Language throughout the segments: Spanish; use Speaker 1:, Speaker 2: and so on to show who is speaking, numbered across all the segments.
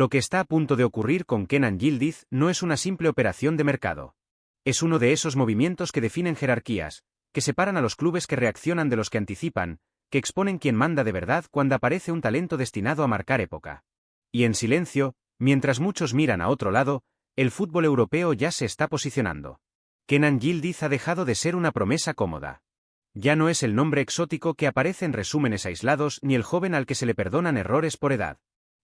Speaker 1: Lo que está a punto de ocurrir con Kenan Yildiz no es una simple operación de mercado. Es uno de esos movimientos que definen jerarquías, que separan a los clubes que reaccionan de los que anticipan, que exponen quién manda de verdad cuando aparece un talento destinado a marcar época. Y en silencio, mientras muchos miran a otro lado, el fútbol europeo ya se está posicionando. Kenan Yildiz ha dejado de ser una promesa cómoda. Ya no es el nombre exótico que aparece en resúmenes aislados ni el joven al que se le perdonan errores por edad.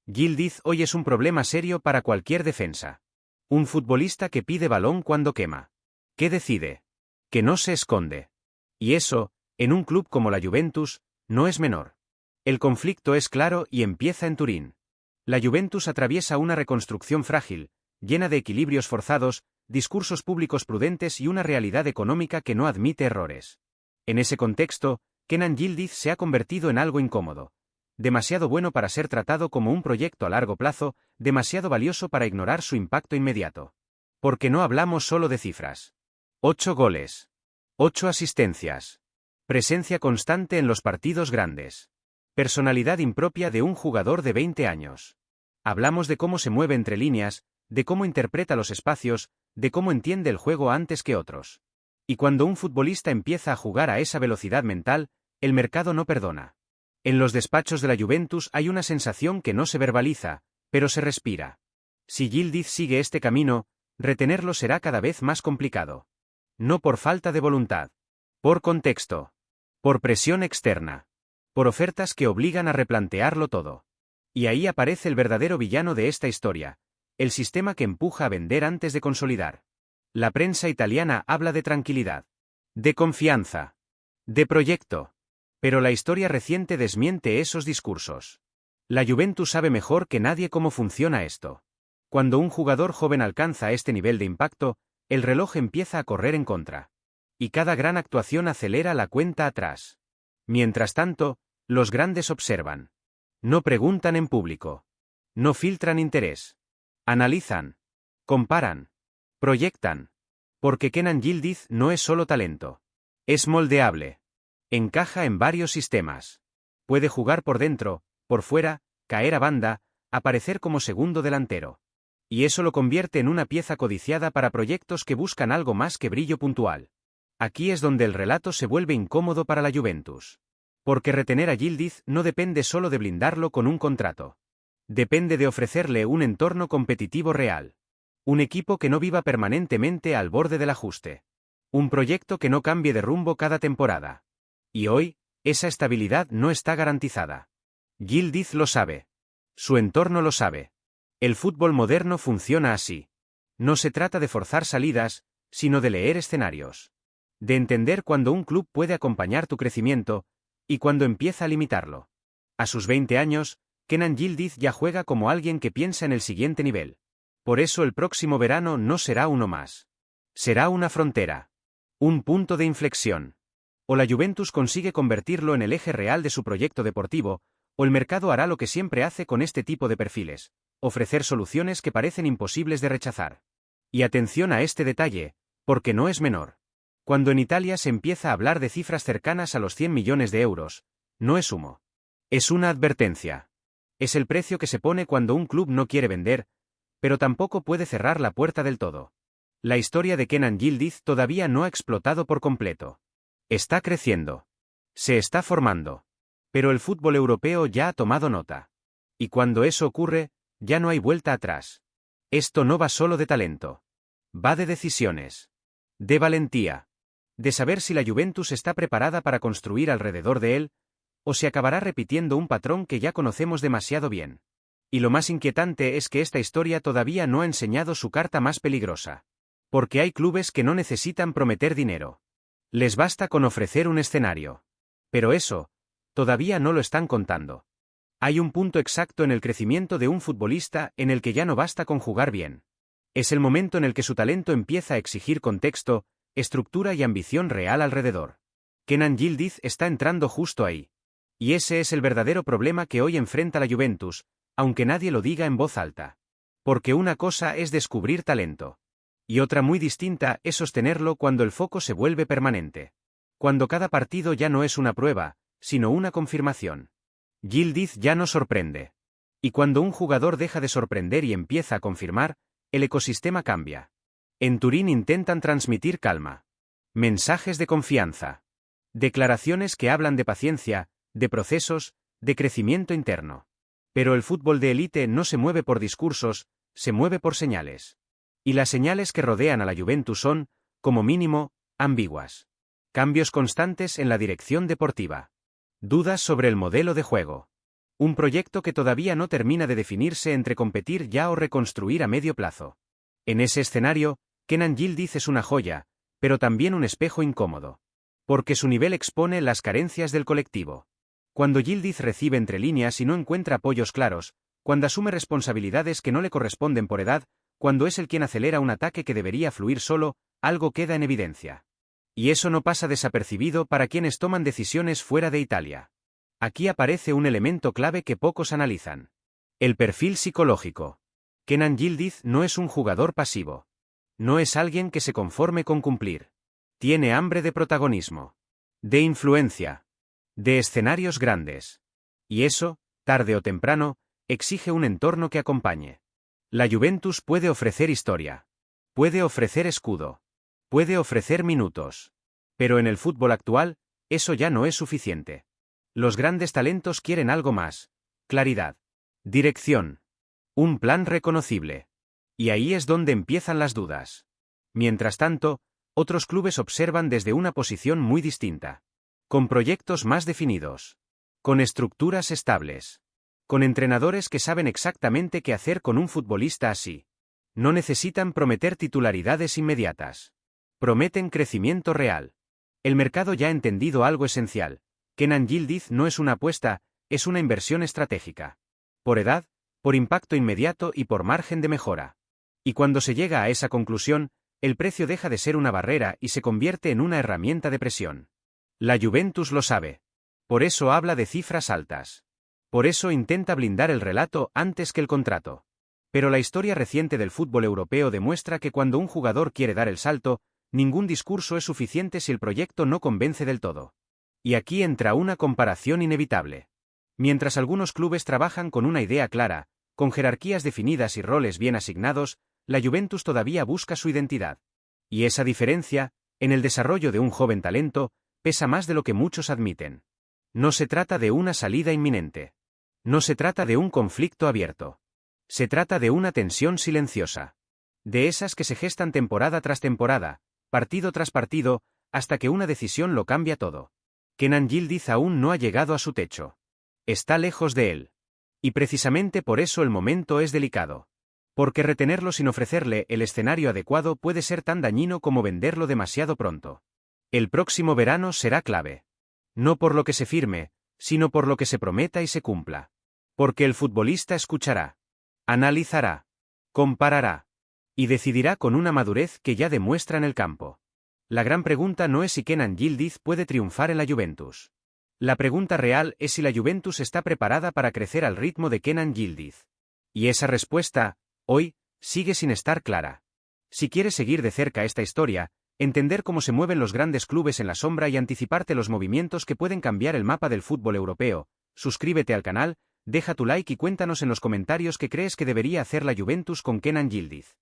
Speaker 1: Yildiz hoy es un problema serio para cualquier defensa. Un futbolista que pide balón cuando quema. ¿Qué decide? Que no se esconde. Y eso, en un club como la Juventus, no es menor. El conflicto es claro y empieza en Turín. La Juventus atraviesa una reconstrucción frágil, llena de equilibrios forzados, discursos públicos prudentes y una realidad económica que no admite errores. En ese contexto, Kenan Yildiz se ha convertido en algo incómodo. Demasiado bueno para ser tratado como un proyecto a largo plazo, demasiado valioso para ignorar su impacto inmediato. Porque no hablamos solo de cifras. 8 goles. 8 asistencias. Presencia constante en los partidos grandes. Personalidad impropia de un jugador de 20 años. Hablamos de cómo se mueve entre líneas, de cómo interpreta los espacios, de cómo entiende el juego antes que otros. Y cuando un futbolista empieza a jugar a esa velocidad mental, el mercado no perdona. En los despachos de la Juventus hay una sensación que no se verbaliza, pero se respira. Si Yildiz sigue este camino, retenerlo será cada vez más complicado. No por falta de voluntad. Por contexto. Por presión externa. Por ofertas que obligan a replantearlo todo. Y ahí aparece el verdadero villano de esta historia, el sistema que empuja a vender antes de consolidar. La prensa italiana habla de tranquilidad. De confianza. De proyecto. Pero la historia reciente desmiente esos discursos. La Juventus sabe mejor que nadie cómo funciona esto. Cuando un jugador joven alcanza este nivel de impacto, el reloj empieza a correr en contra. Y cada gran actuación acelera la cuenta atrás. Mientras tanto, los grandes observan. No preguntan en público. No filtran interés. Analizan. Comparan. Proyectan. Porque Kenan Yildiz no es solo talento. Es moldeable. Encaja en varios sistemas. Puede jugar por dentro, por fuera, caer a banda, aparecer como segundo delantero. Y eso lo convierte en una pieza codiciada para proyectos que buscan algo más que brillo puntual. Aquí es donde el relato se vuelve incómodo para la Juventus. Porque retener a Yildiz no depende solo de blindarlo con un contrato. Depende de ofrecerle un entorno competitivo real. Un equipo que no viva permanentemente al borde del ajuste. Un proyecto que no cambie de rumbo cada temporada. Y hoy, esa estabilidad no está garantizada. Yildiz lo sabe. Su entorno lo sabe. El fútbol moderno funciona así. No se trata de forzar salidas, sino de leer escenarios. De entender cuándo un club puede acompañar tu crecimiento, y cuándo empieza a limitarlo. A sus 20 años, Kenan Yildiz ya juega como alguien que piensa en el siguiente nivel. Por eso el próximo verano no será uno más. Será una frontera. Un punto de inflexión. O la Juventus consigue convertirlo en el eje real de su proyecto deportivo, o el mercado hará lo que siempre hace con este tipo de perfiles, ofrecer soluciones que parecen imposibles de rechazar. Y atención a este detalle, porque no es menor. Cuando en Italia se empieza a hablar de cifras cercanas a los 100 millones de euros, no es humo. Es una advertencia. Es el precio que se pone cuando un club no quiere vender, pero tampoco puede cerrar la puerta del todo. La historia de Kenan Yildiz todavía no ha explotado por completo. Está creciendo. Se está formando. Pero el fútbol europeo ya ha tomado nota. Y cuando eso ocurre, ya no hay vuelta atrás. Esto no va solo de talento. Va de decisiones. De valentía. De saber si la Juventus está preparada para construir alrededor de él, o si acabará repitiendo un patrón que ya conocemos demasiado bien. Y lo más inquietante es que esta historia todavía no ha enseñado su carta más peligrosa. Porque hay clubes que no necesitan prometer dinero. Les basta con ofrecer un escenario. Pero eso, todavía no lo están contando. Hay un punto exacto en el crecimiento de un futbolista en el que ya no basta con jugar bien. Es el momento en el que su talento empieza a exigir contexto, estructura y ambición real alrededor. Kenan Yildiz está entrando justo ahí. Y ese es el verdadero problema que hoy enfrenta la Juventus, aunque nadie lo diga en voz alta. Porque una cosa es descubrir talento. Y otra muy distinta es sostenerlo cuando el foco se vuelve permanente. Cuando cada partido ya no es una prueba, sino una confirmación. Yildiz ya no sorprende. Y cuando un jugador deja de sorprender y empieza a confirmar, el ecosistema cambia. En Turín intentan transmitir calma. Mensajes de confianza. Declaraciones que hablan de paciencia, de procesos, de crecimiento interno. Pero el fútbol de élite no se mueve por discursos, se mueve por señales. Y las señales que rodean a la Juventus son, como mínimo, ambiguas. Cambios constantes en la dirección deportiva. Dudas sobre el modelo de juego. Un proyecto que todavía no termina de definirse entre competir ya o reconstruir a medio plazo. En ese escenario, Kenan Yildiz es una joya, pero también un espejo incómodo. Porque su nivel expone las carencias del colectivo. Cuando Yildiz recibe entre líneas y no encuentra apoyos claros, cuando asume responsabilidades que no le corresponden por edad, cuando es el quien acelera un ataque que debería fluir solo, algo queda en evidencia. Y eso no pasa desapercibido para quienes toman decisiones fuera de Italia. Aquí aparece un elemento clave que pocos analizan. El perfil psicológico. Kenan Yildiz no es un jugador pasivo. No es alguien que se conforme con cumplir. Tiene hambre de protagonismo. De influencia. De escenarios grandes. Y eso, tarde o temprano, exige un entorno que acompañe. La Juventus puede ofrecer historia. Puede ofrecer escudo. Puede ofrecer minutos. Pero en el fútbol actual, eso ya no es suficiente. Los grandes talentos quieren algo más. Claridad. Dirección. Un plan reconocible. Y ahí es donde empiezan las dudas. Mientras tanto, otros clubes observan desde una posición muy distinta. Con proyectos más definidos. Con estructuras estables. Con entrenadores que saben exactamente qué hacer con un futbolista así. No necesitan prometer titularidades inmediatas. Prometen crecimiento real. El mercado ya ha entendido algo esencial. Kenan Yildiz no es una apuesta, es una inversión estratégica. Por edad, por impacto inmediato y por margen de mejora. Y cuando se llega a esa conclusión, el precio deja de ser una barrera y se convierte en una herramienta de presión. La Juventus lo sabe. Por eso habla de cifras altas. Por eso intenta blindar el relato antes que el contrato. Pero la historia reciente del fútbol europeo demuestra que cuando un jugador quiere dar el salto, ningún discurso es suficiente si el proyecto no convence del todo. Y aquí entra una comparación inevitable. Mientras algunos clubes trabajan con una idea clara, con jerarquías definidas y roles bien asignados, la Juventus todavía busca su identidad. Y esa diferencia, en el desarrollo de un joven talento, pesa más de lo que muchos admiten. No se trata de una salida inminente. No se trata de un conflicto abierto. Se trata de una tensión silenciosa. De esas que se gestan temporada tras temporada, partido tras partido, hasta que una decisión lo cambia todo. Kenan Yildiz aún no ha llegado a su techo. Está lejos de él. Y precisamente por eso el momento es delicado. Porque retenerlo sin ofrecerle el escenario adecuado puede ser tan dañino como venderlo demasiado pronto. El próximo verano será clave. No por lo que se firme, sino por lo que se prometa y se cumpla. Porque el futbolista escuchará, analizará, comparará y decidirá con una madurez que ya demuestra en el campo. La gran pregunta no es si Kenan Yildiz puede triunfar en la Juventus. La pregunta real es si la Juventus está preparada para crecer al ritmo de Kenan Yildiz. Y esa respuesta, hoy, sigue sin estar clara. Si quieres seguir de cerca esta historia, entender cómo se mueven los grandes clubes en la sombra y anticiparte los movimientos que pueden cambiar el mapa del fútbol europeo, suscríbete al canal, deja tu like y cuéntanos en los comentarios qué crees que debería hacer la Juventus con Kenan Yildiz.